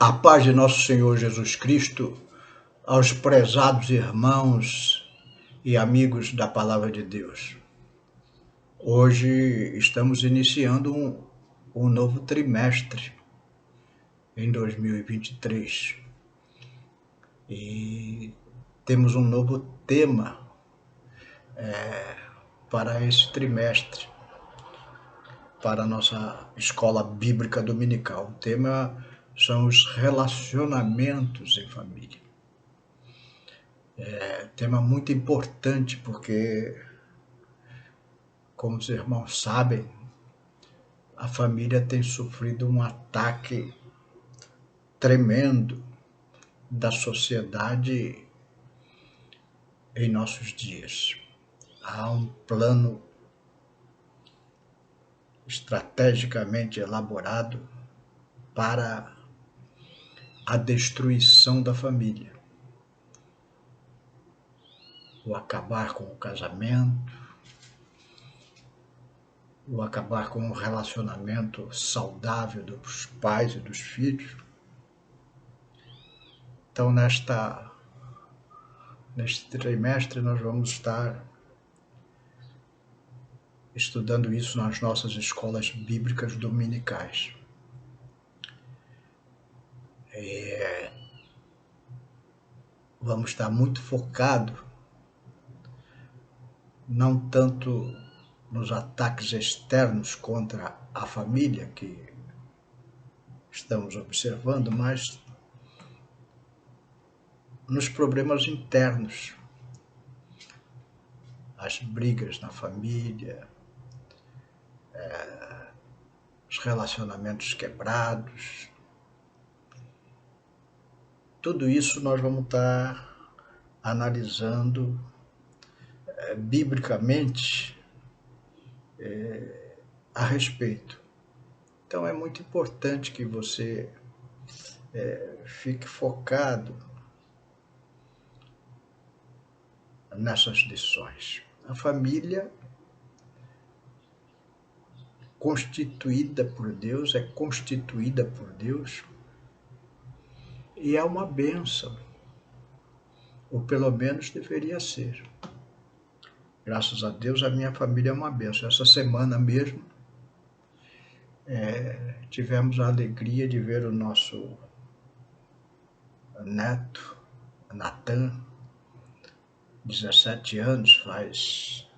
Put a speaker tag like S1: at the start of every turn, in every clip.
S1: A paz de nosso Senhor Jesus Cristo aos prezados irmãos e amigos da Palavra de Deus. Hoje estamos iniciando um novo trimestre em 2023 e temos um novo tema para esse trimestre, para a nossa escola bíblica dominical. O tema são os relacionamentos em família. Tema muito importante porque, como os irmãos sabem, a família tem sofrido um ataque tremendo da sociedade em nossos dias. Há um plano estrategicamente elaborado para a destruição da família. O acabar com o casamento, o acabar com o relacionamento saudável dos pais e dos filhos. Então, neste trimestre, nós vamos estar estudando isso nas nossas escolas bíblicas dominicais. Vamos estar muito focado não tanto nos ataques externos contra a família que estamos observando, mas nos problemas internos, as brigas na família, os relacionamentos quebrados. Tudo isso nós vamos estar analisando biblicamente a respeito. Então é muito importante que você fique focado nessas lições. A família constituída por Deus é constituída por Deus e é uma bênção, ou pelo menos deveria ser. Graças a Deus a minha família é uma bênção. Essa semana mesmo tivemos a alegria de ver o nosso neto, Natan, 17 anos, faz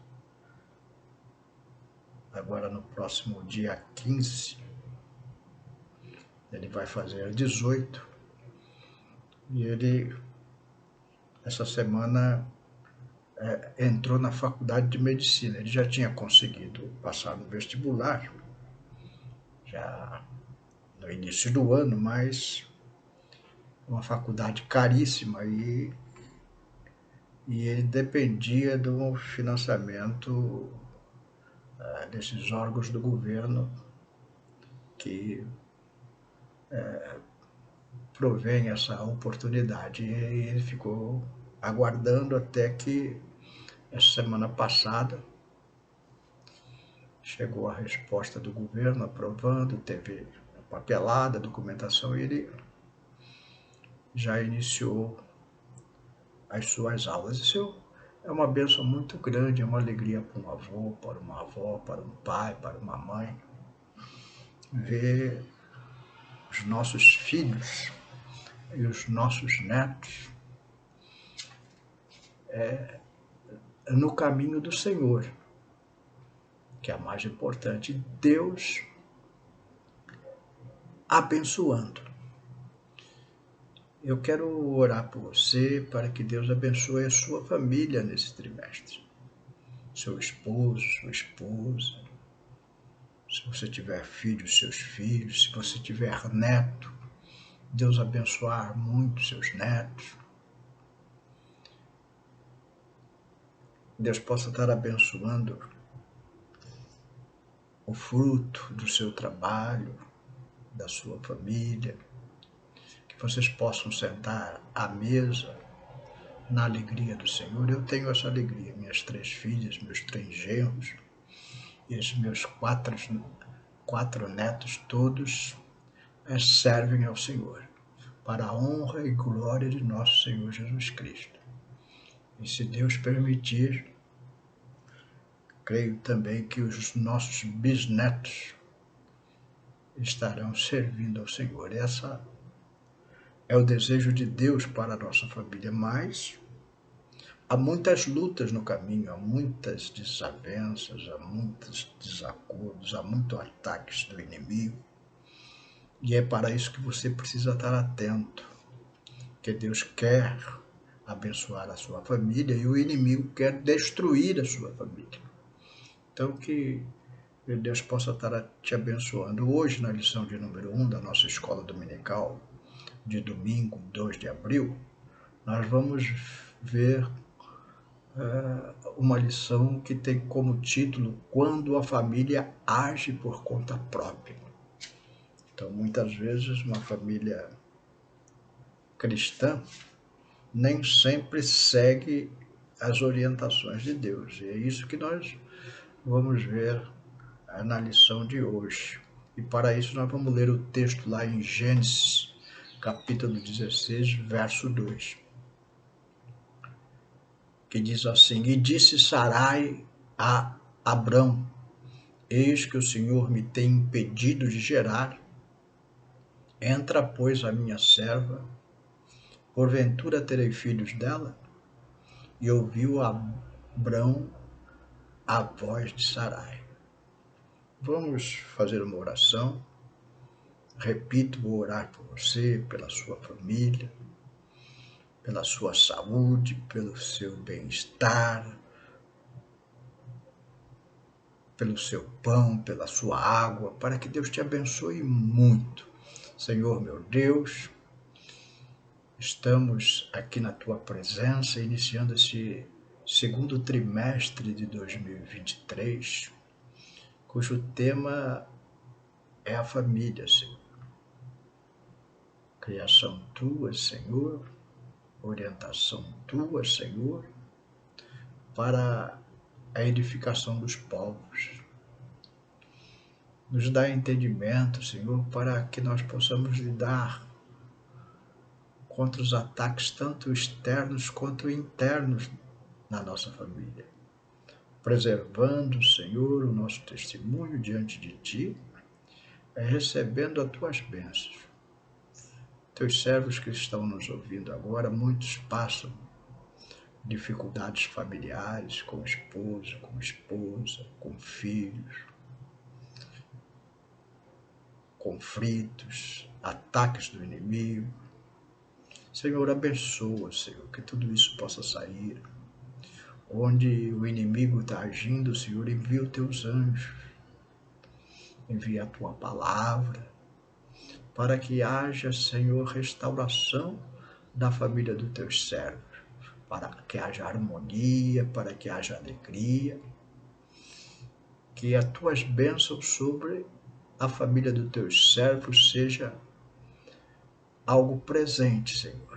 S1: agora no próximo dia 15, ele vai fazer 18, e ele, essa semana, entrou na faculdade de medicina. Ele já tinha conseguido passar no vestibular, já no início do ano, mas uma faculdade caríssima e ele dependia do financiamento desses órgãos do governo que provém essa oportunidade. E ele ficou aguardando até que essa semana passada chegou a resposta do governo aprovando, teve a papelada, a documentação, e ele já iniciou as suas aulas. Isso é uma bênção muito grande, é uma alegria para um avô, para uma avó, para um pai, para uma mãe, ver os nossos filhos e os nossos netos no caminho do Senhor, que é a mais importante. Deus abençoando. Eu quero orar por você para que Deus abençoe a sua família nesse trimestre. Seu esposo, sua esposa. Se você tiver filhos, seus filhos. Se você tiver neto, Deus abençoar muito seus netos. Deus possa estar abençoando o fruto do seu trabalho, da sua família, que vocês possam sentar à mesa na alegria do Senhor. Eu tenho essa alegria, minhas 3 filhas, meus 3 genros e esses meus 4 netos, todos servem ao Senhor. para a honra e glória de nosso Senhor Jesus Cristo. E se Deus permitir, creio também que os nossos bisnetos estarão servindo ao Senhor. Essa é o desejo de Deus para a nossa família, mas há muitas lutas no caminho, há muitas desavenças, há muitos desacordos, há muitos ataques do inimigo. E é para isso que você precisa estar atento, que Deus quer abençoar a sua família e o inimigo quer destruir a sua família. Então que Deus possa estar te abençoando. Hoje, na lição de número 1 da nossa escola dominical, de domingo, 2 de abril, nós vamos ver uma lição que tem como título Quando a família age por conta própria. Então, muitas vezes, uma família cristã nem sempre segue as orientações de Deus. E é isso que nós vamos ver na lição de hoje. E para isso nós vamos ler o texto lá em Gênesis, capítulo 16, verso 2. Que diz assim: E disse Sarai a Abrão: Eis que o Senhor me tem impedido de gerar. Entra, pois, a minha serva, porventura terei filhos dela? E ouviu Abrão a voz de Sarai. Vamos fazer uma oração. Repito, vou orar por você, pela sua família, pela sua saúde, pelo seu bem-estar, pelo seu pão, pela sua água, para que Deus te abençoe muito. Senhor meu Deus, estamos aqui na tua presença, iniciando esse segundo trimestre de 2023, cujo tema é a família, Senhor. Criação tua, Senhor, orientação tua, Senhor, para a edificação dos povos. Nos dá entendimento, Senhor, para que nós possamos lidar contra os ataques tanto externos quanto internos na nossa família, preservando, Senhor, o nosso testemunho diante de Ti, recebendo as Tuas bênçãos. Teus servos que estão nos ouvindo agora, muitos passam dificuldades familiares com esposo, com esposa, com filhos, conflitos, ataques do inimigo. Senhor, abençoa, Senhor, que tudo isso possa sair. Onde o inimigo está agindo, Senhor, envia os teus anjos, envia a tua palavra, para que haja, Senhor, restauração da família dos teus servos, para que haja harmonia, para que haja alegria, que as tuas bênçãos sobre a família dos teus servos seja algo presente, Senhor.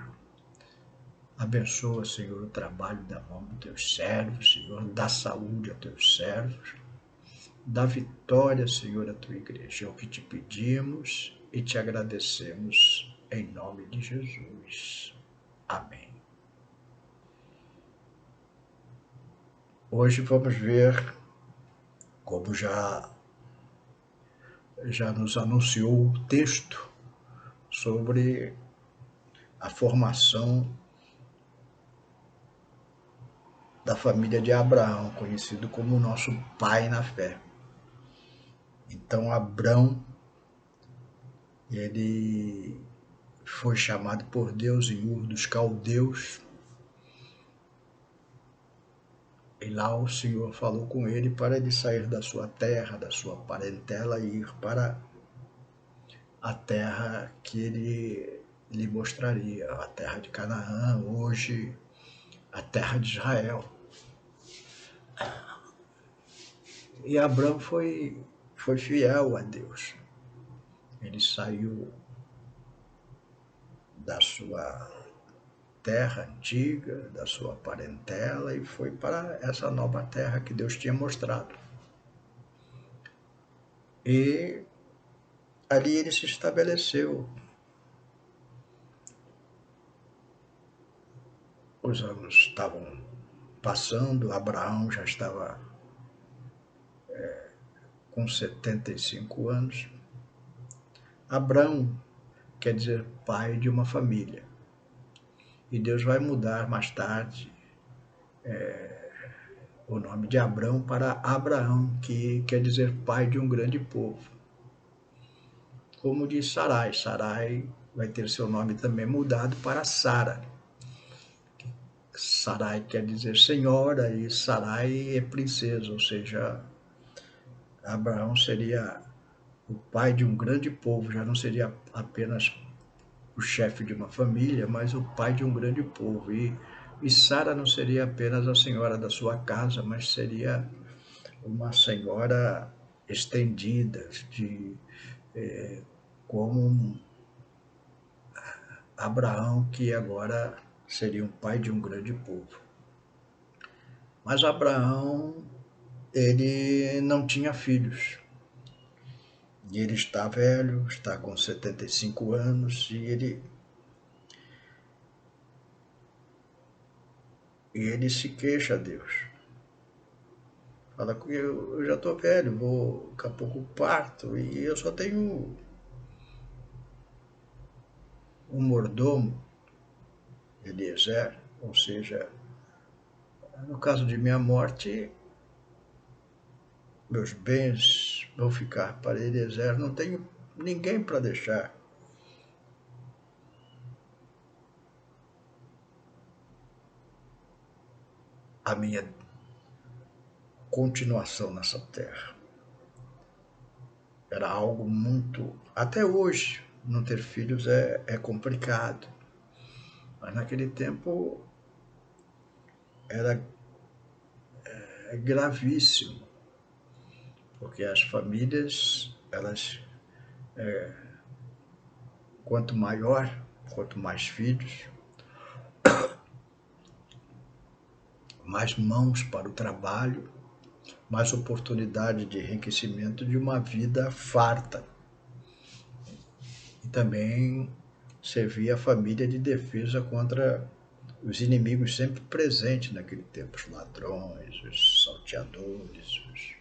S1: Abençoa, Senhor, o trabalho da mão dos teus servos, Senhor, dá saúde a teus servos, dá vitória, Senhor, à tua igreja. É o que te pedimos e te agradecemos em nome de Jesus. Amém. Hoje vamos ver, como já nos anunciou o texto, sobre a formação da família de Abraão, conhecido como nosso pai na fé. Então, Abrão, ele foi chamado por Deus em Ur dos Caldeus, e lá o Senhor falou com ele para ele sair da sua terra, da sua parentela, e ir para a terra que ele lhe mostraria, a terra de Canaã, hoje a terra de Israel. E Abrão foi fiel a Deus. Ele saiu da sua terra antiga, da sua parentela, e foi para essa nova terra que Deus tinha mostrado. E ali ele se estabeleceu. Os anos estavam passando, Abraão já estava com 75 anos. Abrão quer dizer pai de uma família. E Deus vai mudar mais tarde o nome de Abrão para Abraão, que quer dizer pai de um grande povo. Como diz Sarai, Sarai vai ter seu nome também mudado para Sara. Sarai quer dizer senhora e Sarai é princesa, ou seja, Abraão seria o pai de um grande povo, já não seria apenas o chefe de uma família, mas o pai de um grande povo. E Sara não seria apenas a senhora da sua casa, mas seria uma senhora estendida, como Abraão, que agora seria um pai de um grande povo. Mas Abraão, ele não tinha filhos. E ele está velho, está com 75 anos, e ele se queixa a Deus. Fala que eu já estou velho, daqui a pouco parto, e eu só tenho um mordomo, Eliezer, ou seja, no caso de minha morte, meus bens vão ficar para Eliezer, não tenho ninguém para deixar a minha continuação nessa terra. Era algo muito... Até hoje, não ter filhos é complicado. Mas naquele tempo era gravíssimo, porque as famílias, elas, quanto mais filhos, mais mãos para o trabalho, mais oportunidade de enriquecimento de uma vida farta. E também servia a família de defesa contra os inimigos sempre presentes naquele tempo, os ladrões, os salteadores, os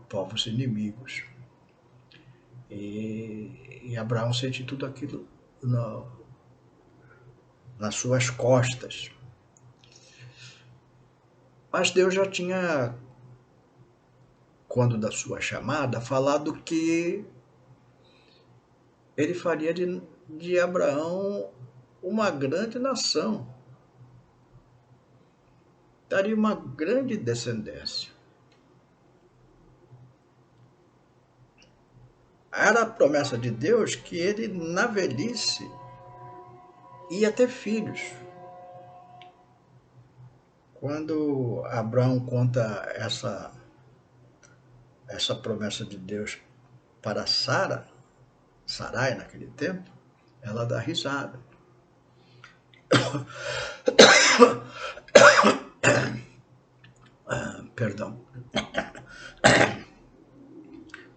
S1: povos inimigos. E Abraão sente tudo aquilo nas suas costas. Mas Deus já tinha, quando da sua chamada, falado que ele faria de Abraão uma grande nação, daria uma grande descendência. Era a promessa de Deus que ele, na velhice, ia ter filhos. Quando Abraão conta essa promessa de Deus para Sarai naquele tempo, ela dá risada. Perdão.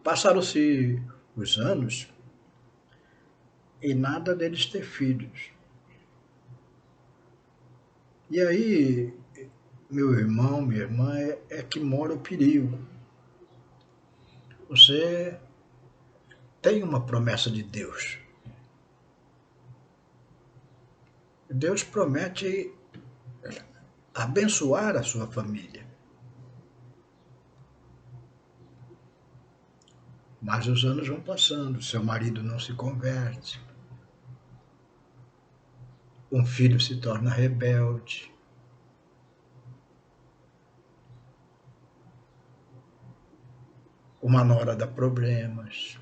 S1: Passaram-se os anos e nada deles ter filhos. E aí, meu irmão, minha irmã, é que mora o perigo. Você tem uma promessa de Deus. Deus promete abençoar a sua família. Mas os anos vão passando, seu marido não se converte, um filho se torna rebelde, uma nora dá problemas,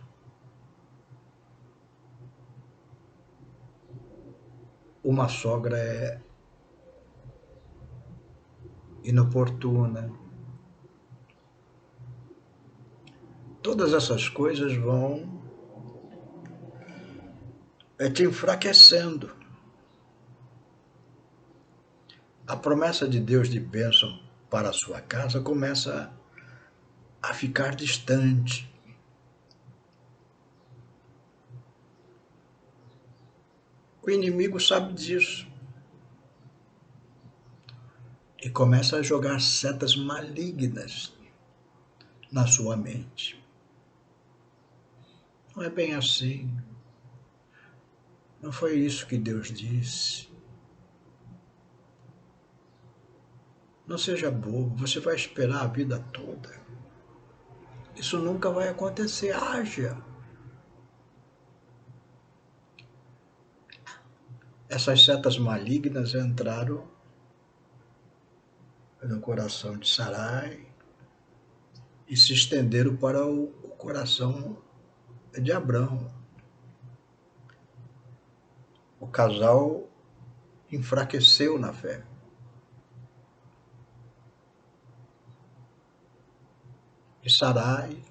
S1: uma sogra é inoportuna. Todas essas coisas vão te enfraquecendo. A promessa de Deus de bênção para a sua casa começa a ficar distante. O inimigo sabe disso. começa a jogar setas malignas na sua mente. Não é bem assim. Não foi isso que Deus disse. Não seja bobo, você vai esperar a vida toda. Isso nunca vai acontecer. Haja. Essas setas malignas entraram no coração de Sarai e se estenderam para o coração de Abrão. O casal enfraqueceu na fé. E Sarai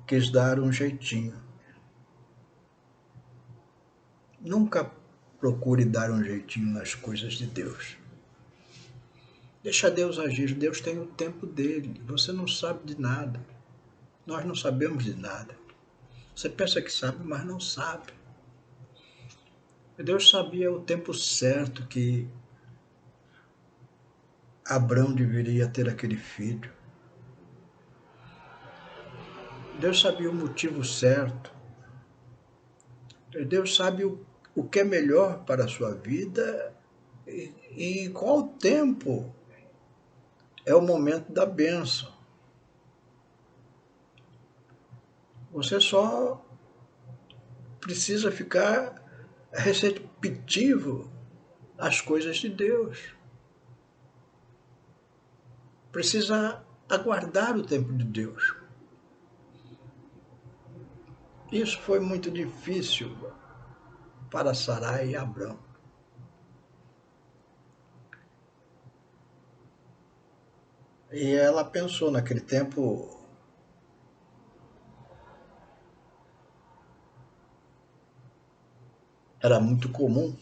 S1: quis dar um jeitinho. Nunca procure dar um jeitinho nas coisas de Deus. Deixa Deus agir. Deus tem o tempo dele. Você não sabe de nada. Nós não sabemos de nada. Você pensa que sabe, mas não sabe. Deus sabia o tempo certo que Abrão deveria ter aquele filho. Deus sabia o motivo certo. Deus sabe o que é melhor para a sua vida e qual tempo é o momento da bênção. Você só precisa ficar receptivo às coisas de Deus. Precisa aguardar o tempo de Deus. Isso foi muito difícil para Sarai e Abrão. E ela pensou naquele tempo, era muito comum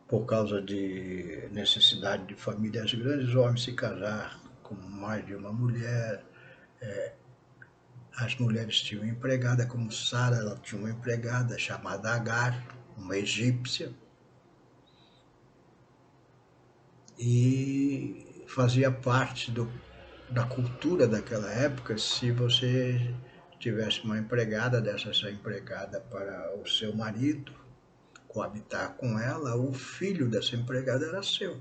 S1: por causa de necessidade de famílias grandes, homens se casar com mais de uma mulher. As mulheres tinham empregada, como Sara, ela tinha uma empregada chamada Agar, uma egípcia, e fazia parte da cultura daquela época. Se você tivesse uma empregada, dessa empregada para o seu marido, coabitar com ela, o filho dessa empregada era seu.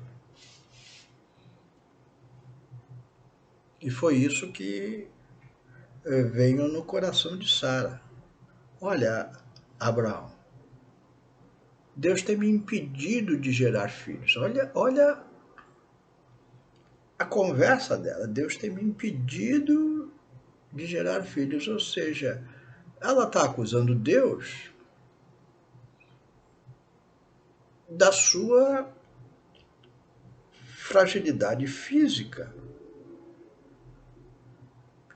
S1: E foi isso que veio no coração de Sara. Olha, Abraão, Deus tem me impedido de gerar filhos. Olha a conversa dela. Deus tem me impedido de gerar filhos. Ou seja, ela está acusando Deus da sua fragilidade física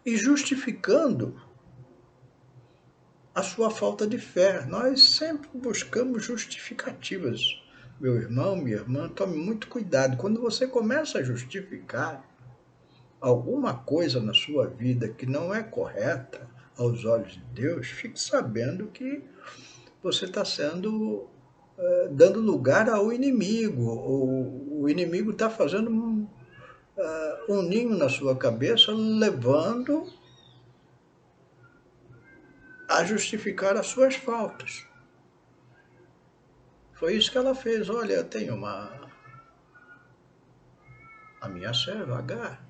S1: e justificando a sua falta de fé. Nós sempre buscamos justificativas. Meu irmão, minha irmã, tome muito cuidado. Quando você começa a justificar alguma coisa na sua vida que não é correta aos olhos de Deus, fique sabendo que você está dando lugar ao inimigo. O inimigo está fazendo um ninho na sua cabeça, levando a justificar as suas faltas. Foi isso que ela fez. Olha, eu tenho a minha serva, Agar,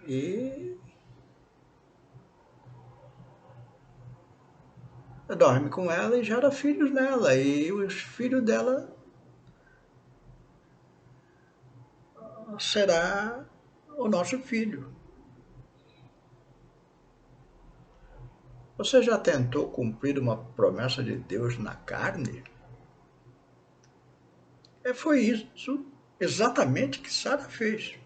S1: e dorme com ela e gera filhos nela, e os filhos dela será o nosso filho. Você já tentou cumprir uma promessa de Deus na carne? Foi isso exatamente que Sara fez.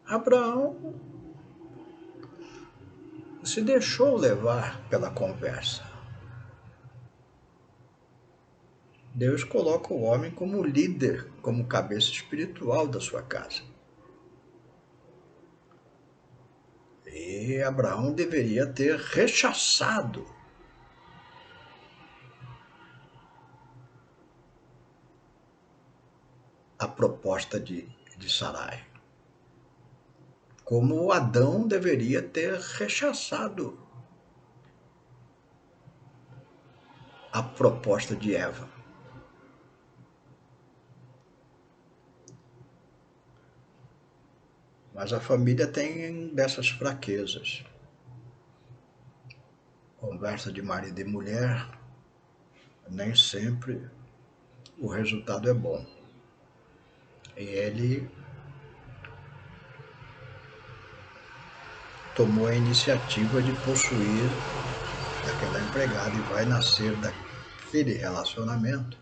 S1: Abraão se deixou levar pela conversa. Deus coloca o homem como líder, como cabeça espiritual da sua casa. E Abraão deveria ter rechaçado a proposta de Sarai, como Adão deveria ter rechaçado a proposta de Eva. Mas a família tem dessas fraquezas. Conversa de marido e mulher, nem sempre o resultado é bom. E ele tomou a iniciativa de possuir aquela empregada e vai nascer daquele relacionamento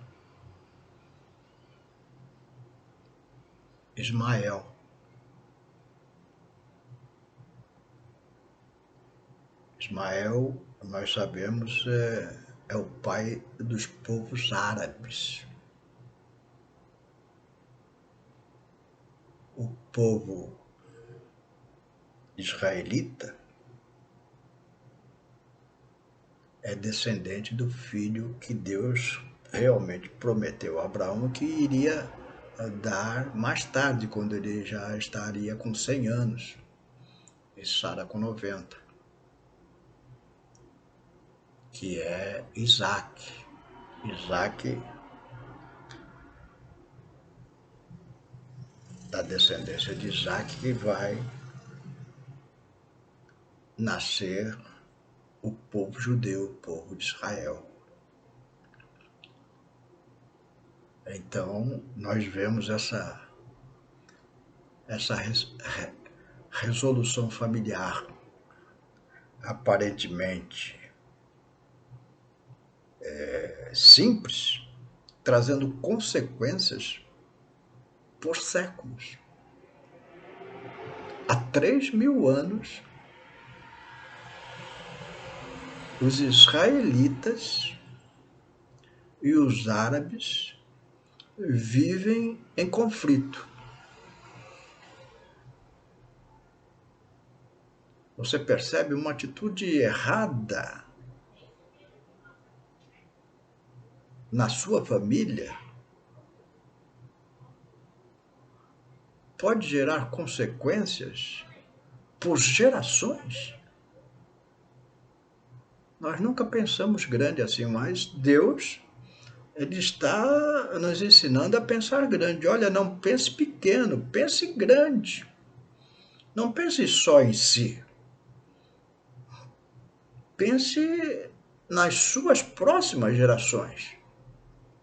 S1: Ismael. Ismael, nós sabemos, é o pai dos povos árabes. O povo israelita é descendente do filho que Deus realmente prometeu a Abraão que iria dar mais tarde, quando ele já estaria com 100 anos e Sara com 90, que é Isaac. Isaac, da descendência de Isaac, que vai nascer o povo judeu, o povo de Israel. Então, nós vemos essa resolução familiar, aparentemente simples, trazendo consequências por séculos. Há 3.000 anos, os israelitas e os árabes vivem em conflito. Você percebe uma atitude errada na sua família pode gerar consequências por gerações. Nós nunca pensamos grande assim, mas Deus, ele está nos ensinando a pensar grande. Olha, não pense pequeno, pense grande. Não pense só em si. Pense nas suas próximas gerações.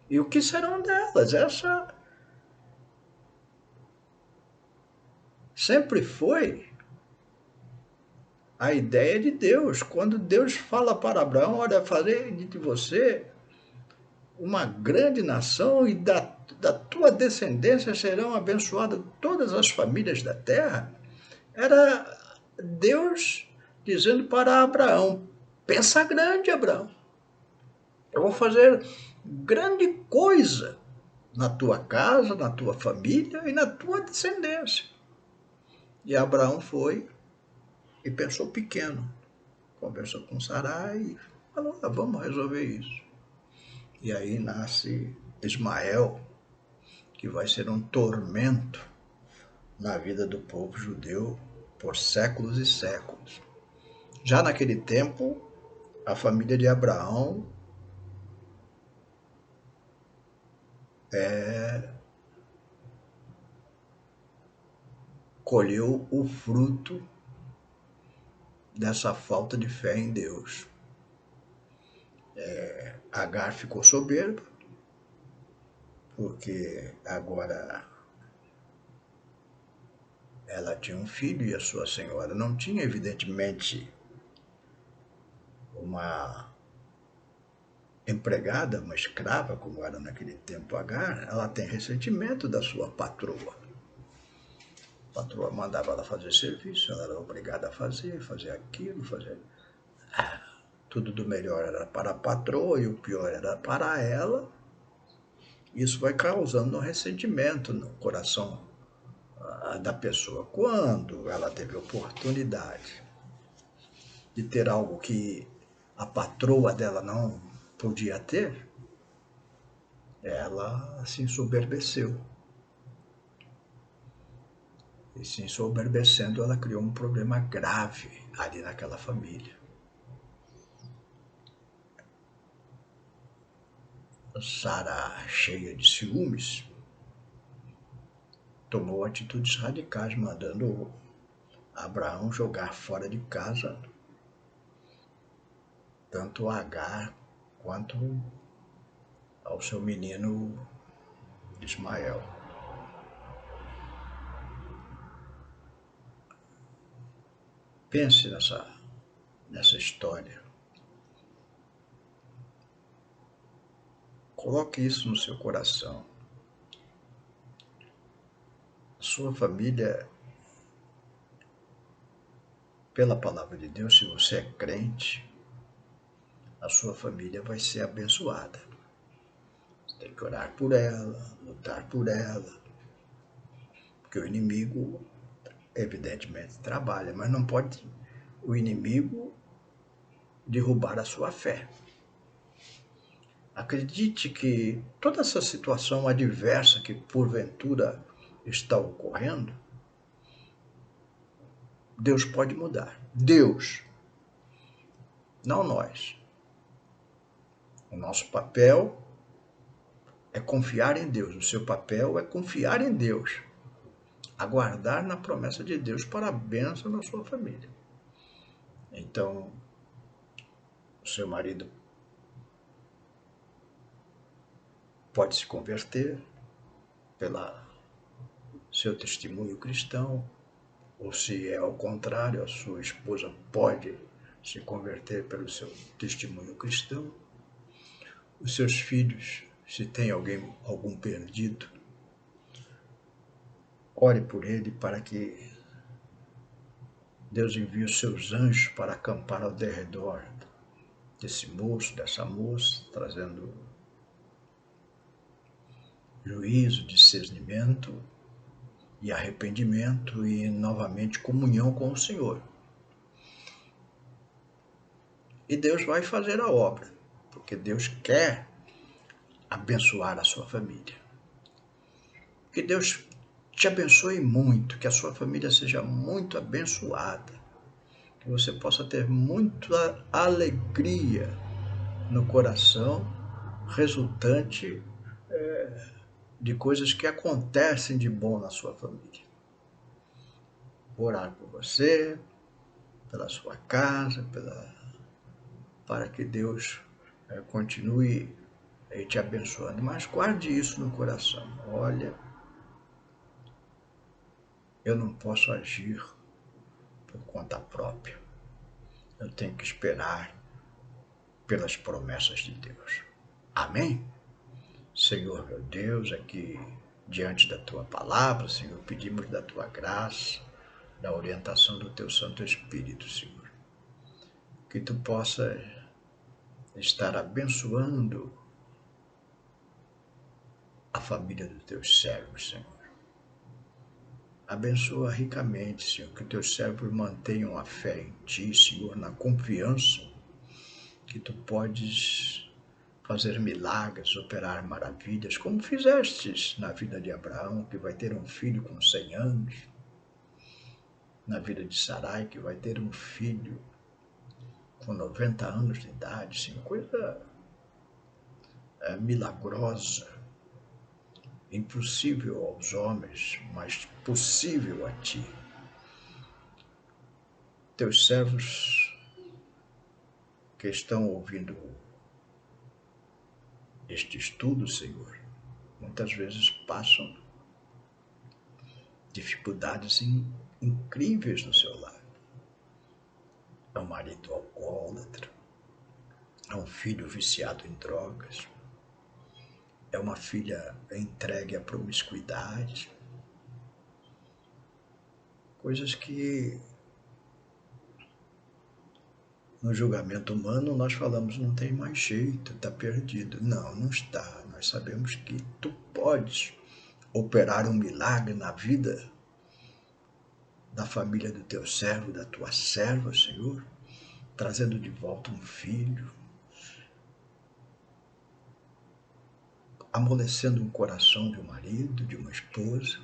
S1: E o que serão delas? Essa sempre foi a ideia de Deus. Quando Deus fala para Abraão, olha, farei de você uma grande nação e da tua descendência serão abençoadas todas as famílias da terra. Era Deus dizendo para Abraão, pensa grande, Abraão. Eu vou fazer grande coisa na tua casa, na tua família e na tua descendência. E Abraão foi e pensou pequeno. Conversou com Sarai e falou, vamos resolver isso. E aí nasce Ismael, que vai ser um tormento na vida do povo judeu por séculos e séculos. Já naquele tempo, a família de Abraão colheu o fruto dessa falta de fé em Deus. Agar ficou soberba, porque agora ela tinha um filho e a sua senhora não tinha, evidentemente, uma empregada, uma escrava, como era naquele tempo Agar. Ela tem ressentimento da sua patroa. A patroa mandava ela fazer serviço, ela era obrigada a fazer aquilo, fazer... Tudo do melhor era para a patroa e o pior era para ela. Isso vai causando um ressentimento no coração da pessoa. Quando ela teve oportunidade de ter algo que a patroa dela não podia ter, ela se ensoberbeceu. E se ensoberbecendo, ela criou um problema grave ali naquela família. Sara, cheia de ciúmes, tomou atitudes radicais, mandando Abraão jogar fora de casa tanto Agar quanto ao seu menino Ismael. Pense nessa história. Coloque isso no seu coração. A sua família, pela palavra de Deus, se você é crente, a sua família vai ser abençoada. Você tem que orar por ela, lutar por ela, porque o inimigo, evidentemente, trabalha, mas não pode o inimigo derrubar a sua fé. Acredite que toda essa situação adversa que porventura está ocorrendo, Deus pode mudar. Deus, não nós. O nosso papel é confiar em Deus. O seu papel é confiar em Deus. Aguardar na promessa de Deus para a bênção na sua família. Então, o seu marido pode se converter pelo seu testemunho cristão, ou se é ao contrário, a sua esposa pode se converter pelo seu testemunho cristão. Os seus filhos, se tem algum perdido, ore por ele para que Deus envie os seus anjos para acampar ao derredor desse moço, dessa moça, trazendo juízo, discernimento e arrependimento e novamente comunhão com o Senhor. E Deus vai fazer a obra, porque Deus quer abençoar a sua família. Que Deus te abençoe muito, que a sua família seja muito abençoada, que você possa ter muita alegria no coração, resultante de coisas que acontecem de bom na sua família. Vou orar por você, pela sua casa, para que Deus continue te abençoando. Mas guarde isso no coração. Olha, eu não posso agir por conta própria. Eu tenho que esperar pelas promessas de Deus. Amém? Senhor meu Deus, aqui diante da tua palavra, Senhor, pedimos da tua graça, da orientação do teu Santo Espírito, Senhor. Que tu possa estar abençoando a família dos teus servos, Senhor. Abençoa ricamente, Senhor, que teus servos mantenham a fé em ti, Senhor, na confiança que tu podes fazer milagres, operar maravilhas, como fizestes na vida de Abraão, que vai ter um filho com 100 anos, na vida de Sarai, que vai ter um filho com 90 anos de idade, Senhor, coisa milagrosa, impossível aos homens, mas possível a ti. Teus servos que estão ouvindo este estudo, Senhor, muitas vezes passam dificuldades incríveis no seu lar. É um marido alcoólatra, é um filho viciado em drogas, é uma filha entregue à promiscuidade, coisas que no julgamento humano nós falamos não tem mais jeito, está perdido. Não, não está. Nós sabemos que tu podes operar um milagre na vida da família do teu servo, da tua serva, Senhor, trazendo de volta um filho, amolecendo um coração de um marido, de uma esposa.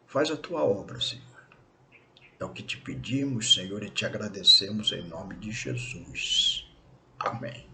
S1: Faz a tua obra, Senhor. É o que te pedimos, Senhor, e te agradecemos em nome de Jesus. Amém.